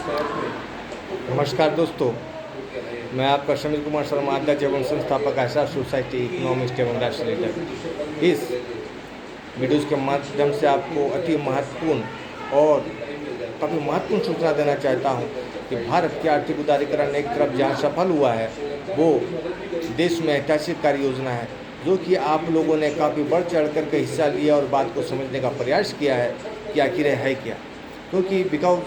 नमस्कार दोस्तों, मैं आपका समीर कुमार शर्मा, अध्यक्ष एवं संस्थापक आशा सोसाइटी इकोनॉमिस्ट एवं राष्ट्र लीडर। इस वीडियोज़ के माध्यम से आपको अति महत्वपूर्ण और काफ़ी महत्वपूर्ण सूचना देना चाहता हूं कि भारत की आर्थिक उदारीकरण एक तरफ जहां सफल हुआ है, वो देश में ऐतिहासिक कार्य योजना है जो कि आप लोगों ने काफ़ी बढ़ चढ़ कर के हिस्सा लिया और बात को समझने का प्रयास किया है कि आखिर है क्या। क्योंकि बिकॉज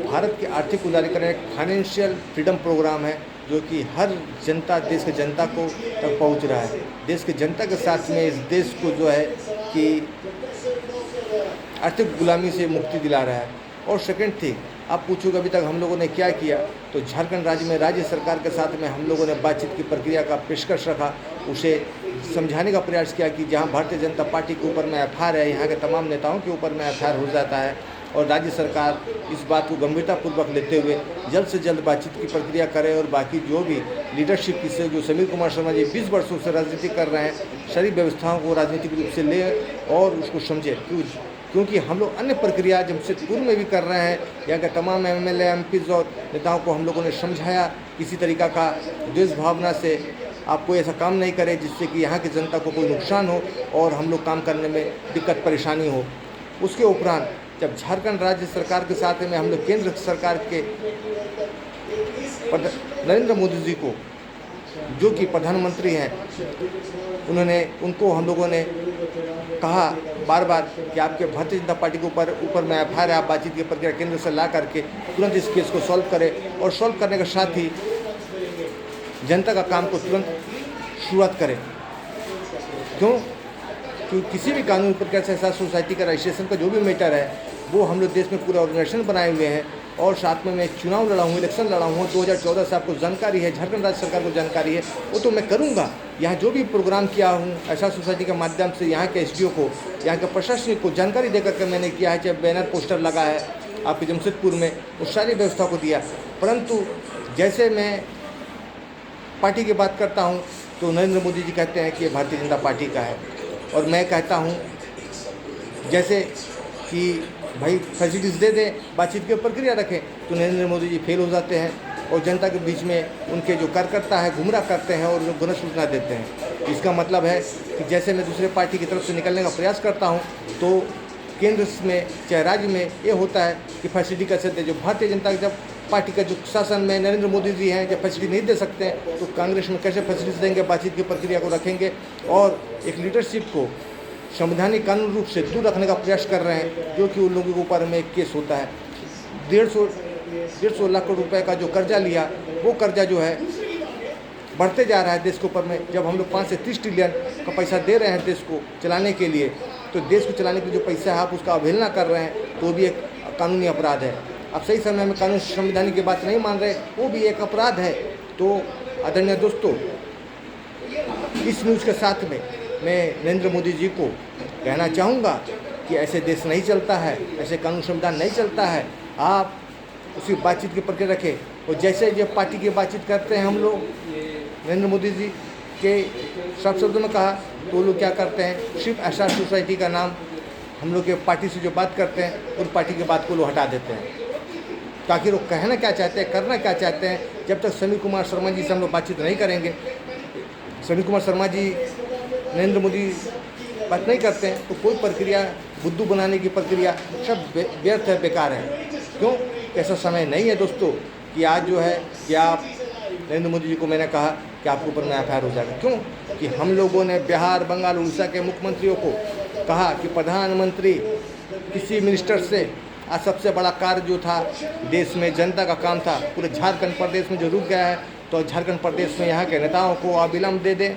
भारत के आर्थिक उदारीकरण एक फाइनेंशियल फ्रीडम प्रोग्राम है जो कि हर जनता, देश के जनता को तक पहुंच रहा है। देश के जनता के साथ में इस देश को जो है कि आर्थिक गुलामी से मुक्ति दिला रहा है। और सेकंड थिंग, आप पूछोगे अभी तक हम लोगों ने क्या किया, तो झारखंड राज्य में राज्य सरकार के साथ में हम लोगों ने बातचीत की प्रक्रिया का पेशकश रखा, उसे समझाने का प्रयास किया कि जहां भारतीय जनता पार्टी के ऊपर में एफआईआर है, यहाँ के तमाम नेताओं के ऊपर में एफआईआर हो जाता है और राज्य सरकार इस बात को गंभीरतापूर्वक लेते हुए जल्द से जल्द बातचीत की प्रक्रिया करे और बाकी जो भी लीडरशिप की से जो समीर कुमार शर्मा जी 20 वर्षों से राजनीति कर रहे हैं, सारी व्यवस्थाओं को राजनीतिक रूप से ले और उसको समझे। क्योंकि हम लोग अन्य प्रक्रिया जमशेदपुर में भी कर रहे हैं, यहाँ के तमाम एमएलए एमपीज और नेताओं को हम लोगों ने समझाया किसी तरीका का द्वेष भावना से आप कोई ऐसा काम नहीं करें जिससे कि यहाँ की जनता को कोई नुकसान हो और हम लोग काम करने में दिक्कत परेशानी हो। उसके उपरांत जब झारखंड राज्य सरकार के साथ में हम लोग केंद्र सरकार के नरेंद्र मोदी जी को, जो कि प्रधानमंत्री हैं, उनको हम लोगों ने कहा बार बार कि आपके भारतीय जनता पार्टी के ऊपर में एफआईआर है, आप बातचीत की प्रक्रिया केंद्र से ला करके तुरंत इस केस को सॉल्व करें और सॉल्व करने के साथ ही जनता का काम को तुरंत शुरुआत करें। क्यों? क्योंकि किसी भी कानून प्रक्रिया से ऐसा सोसाइटी का रजिस्ट्रेशन का जो भी मैटर है वो हम लोग देश में पूरा ऑर्गेनाइजेशन बनाए हुए हैं और साथ में मैं चुनाव लड़ा हूँ, इलेक्शन लड़ा हूँ 2014 से, आपको जानकारी है, झारखंड राज्य सरकार को जानकारी है, वो तो मैं करूँगा। यहाँ जो भी प्रोग्राम किया हूँ ऐसा सोसाइटी के माध्यम से यहाँ के एसडीओ को, यहाँ के प्रशासनिक को जानकारी देकर के मैंने किया है, चाहे बैनर पोस्टर लगा है आपके जमशेदपुर में, उस सारी व्यवस्था को दिया। परंतु जैसे मैं पार्टी की बात करता हूँ तो नरेंद्र मोदी जी कहते हैं कि ये भारतीय जनता पार्टी का है और मैं कहता हूँ जैसे कि भाई फैसिलिटीज़ दे दें, बातचीत की प्रक्रिया रखें, तो नरेंद्र मोदी जी फेल हो जाते हैं और जनता के बीच में उनके जो कार्यकर्ता है गुमराह करते हैं और गलत सूचना देते हैं। इसका मतलब है कि जैसे मैं दूसरे पार्टी की तरफ से निकलने का प्रयास करता हूँ तो केंद्र में चाहे राज्य में ये होता है कि फैसिलिटी कैसे दे। जो भारतीय जनता जब पार्टी का जो शासन में नरेंद्र मोदी जी हैं, जब फैसिलिटी नहीं दे सकते हैं तो कांग्रेस में कैसे फैसिलिटी देंगे, बातचीत की प्रक्रिया को रखेंगे और एक लीडरशिप को संवैधानिक कानून रूप से दूर रखने का प्रयास कर रहे हैं, जो कि उन लोगों के ऊपर में एक केस होता है। 150 लाख रुपए का जो कर्जा लिया, वो कर्जा जो है बढ़ते जा रहा है देश के ऊपर में। जब हम लोग 5 से 30 ट्रिलियन का पैसा दे रहे हैं देश को चलाने के लिए, तो देश को चलाने के लिए जो पैसा है आप उसका अवहेलना कर रहे हैं तो भी एक कानूनी अपराध है। आप सही समय में कानून संवैधानिक की बात नहीं मान रहे, वो भी एक अपराध है। तो आदरणीय दोस्तों, इस न्यूज़ के साथ में मैं नरेंद्र मोदी जी को कहना चाहूँगा कि ऐसे देश नहीं चलता है, ऐसे कानून संविधान नहीं चलता है। आप उसी बातचीत की प्रक्रिया रखें और जैसे जब पार्टी की बातचीत करते हैं हम लोग, नरेंद्र मोदी जी के साफ शब्दों में कहा तो लोग क्या करते हैं, सिर्फ आशा सोसाइटी का नाम हम लोग के पार्टी से जो बात करते हैं उस पार्टी की बात को लोग हटा देते हैं। ताकि लोग कहना क्या चाहते हैं, करना क्या चाहते हैं। जब तक समीर कुमार शर्मा जी से हम लोग बातचीत नहीं करेंगे, समीर कुमार शर्मा जी नरेंद्र मोदी बात नहीं करते हैं तो कोई प्रक्रिया, बुद्धू बनाने की प्रक्रिया सब व्यर्थ है, बेकार है। क्यों? ऐसा समय नहीं है दोस्तों कि आज जो है कि आप नरेंद्र मोदी जी को मैंने कहा कि आपके ऊपर में एफआईआर हो जाएगा। क्यों? कि हम लोगों ने बिहार, बंगाल, उड़ीसा के मुख्यमंत्रियों को कहा कि प्रधानमंत्री किसी मिनिस्टर से आज सबसे बड़ा कार्य जो था देश में जनता का काम था, पूरे झारखंड प्रदेश में जो रुक गया है, तो झारखंड प्रदेश में यहाँ के नेताओं को अविलंब दे दें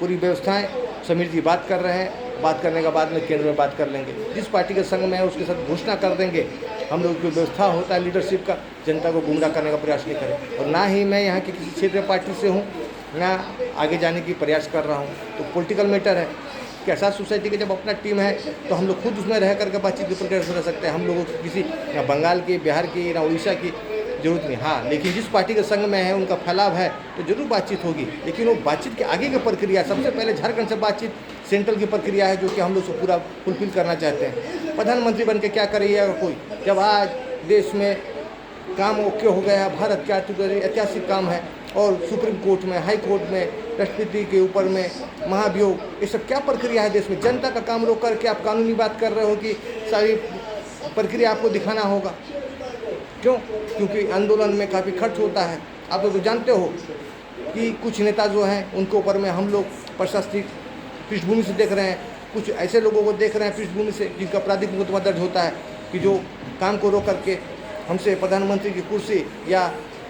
पूरी व्यवस्थाएं। समीर जी बात कर रहे हैं, बात करने के बाद में केंद्र में बात कर लेंगे। जिस पार्टी के संग में है उसके साथ घोषणा कर देंगे। हम लोग की व्यवस्था होता है लीडरशिप का, जनता को गुमराह करने का प्रयास नहीं करें। और ना ही मैं यहाँ की किसी क्षेत्रीय पार्टी से हूँ, ना आगे जाने की प्रयास कर रहा हूँ। तो पॉलिटिकल मैटर है कि ऐसा सोसाइटी की जब अपना टीम है तो हम लोग खुद उसमें रह करके बातचीत की प्रक्रिया कर सकते हैं। हम लोगों को किसी ना बंगाल की, बिहार की, ना उड़ीसा की जरूरत नहीं। हाँ, लेकिन जिस पार्टी के संग में है उनका फैलाव है तो जरूर बातचीत होगी, लेकिन वो बातचीत के आगे की प्रक्रिया, सबसे पहले झारखंड से बातचीत सेंट्रल की प्रक्रिया है जो कि हम लोग से पूरा फुलफिल करना चाहते हैं। प्रधानमंत्री बन के क्या करिएगा कोई, जब आज देश में काम ओके हो गया, भारत के ऐतिहासिक काम है, और सुप्रीम कोर्ट में, हाई कोर्ट में, राष्ट्रपति के ऊपर में महाभियोग, ये सब क्या प्रक्रिया है देश में? जनता का काम रोक करके आप कानूनी बात कर रहे हो कि सारी प्रक्रिया आपको दिखाना होगा। क्यों? क्योंकि आंदोलन में काफ़ी खर्च होता है। आप लोग जानते हो कि कुछ नेता जो हैं उनके ऊपर में हम लोग प्रशासनिक पृष्ठभूमि से देख रहे हैं, कुछ ऐसे लोगों को देख रहे हैं पृष्ठभूमि से जिनका आपराधिक मुकदमा दर्ज होता है कि जो काम को रोक करके हमसे प्रधानमंत्री की कुर्सी या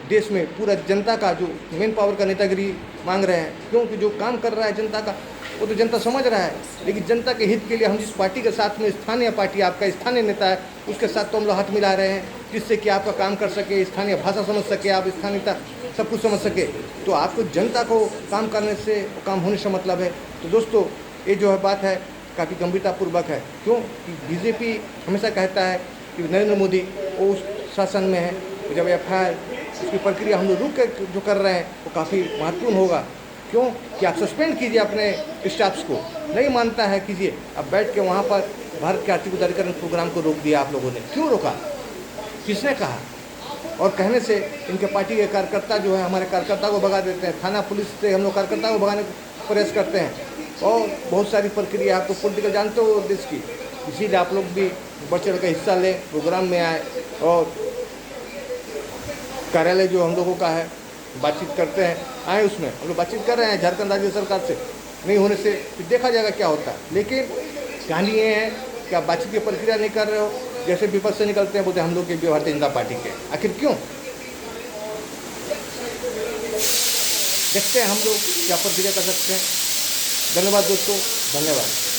देश में पूरा जनता का जो मेन पावर का नेतागिरी मांग रहे हैं। क्योंकि जो काम कर रहा है जनता का वो तो जनता समझ रहा है, लेकिन जनता के हित के लिए हम जिस पार्टी के साथ में, स्थानीय पार्टी आपका स्थानीय नेता है, उसके साथ तो हम लोग हाथ मिला रहे हैं जिससे कि आपका काम कर सके, स्थानीय भाषा समझ सके, आप स्थानीयता सब कुछ समझ सके। तो आपको जनता को काम करने से, काम होने से मतलब है। तो दोस्तों, ये जो है बात है काफ़ी गंभीरतापूर्वक है। क्यों कि बीजेपी हमेशा कहता है कि नरेंद्र मोदी वो उस शासन में है, तो जब FIR उसकी प्रक्रिया हम लोग रुक कर जो कर रहे हैं वो काफ़ी महत्वपूर्ण होगा। क्यों कि आप सस्पेंड कीजिए अपने स्टाफ्स को, नहीं मानता है कीजिए। अब बैठ के वहाँ पर भारत के आर्थिक उदारीकरण प्रोग्राम को रोक दिया आप लोगों ने, क्यों रोका? किसने कहा? और कहने से इनके पार्टी के कार्यकर्ता जो है हमारे कार्यकर्ता को भगा देते हैं, थाना पुलिस से हम लोग कार्यकर्ता को भगाने का प्रयास करते हैं, और बहुत सारी प्रक्रिया आप तो पॉलिटिकल जानते हो देश की। इसीलिए आप लोग भी बढ़ चढ़ का हिस्सा लें, प्रोग्राम में आए, और कार्यालय जो हम लोगों का है बातचीत करते हैं, आए उसमें हम लोग बातचीत कर रहे हैं झारखंड राज्य सरकार से। नहीं होने से फिर देखा जाएगा क्या होता है। लेकिन कहानी ये है कि आप बातचीत की प्रक्रिया नहीं कर रहे हो, जैसे विपक्ष से निकलते हैं बोलते हैं हम लोग के भारतीय जनता पार्टी के। आखिर क्यों? देखते हैं हम लोग क्या प्रक्रिया कर सकते हैं। धन्यवाद दोस्तों, धन्यवाद।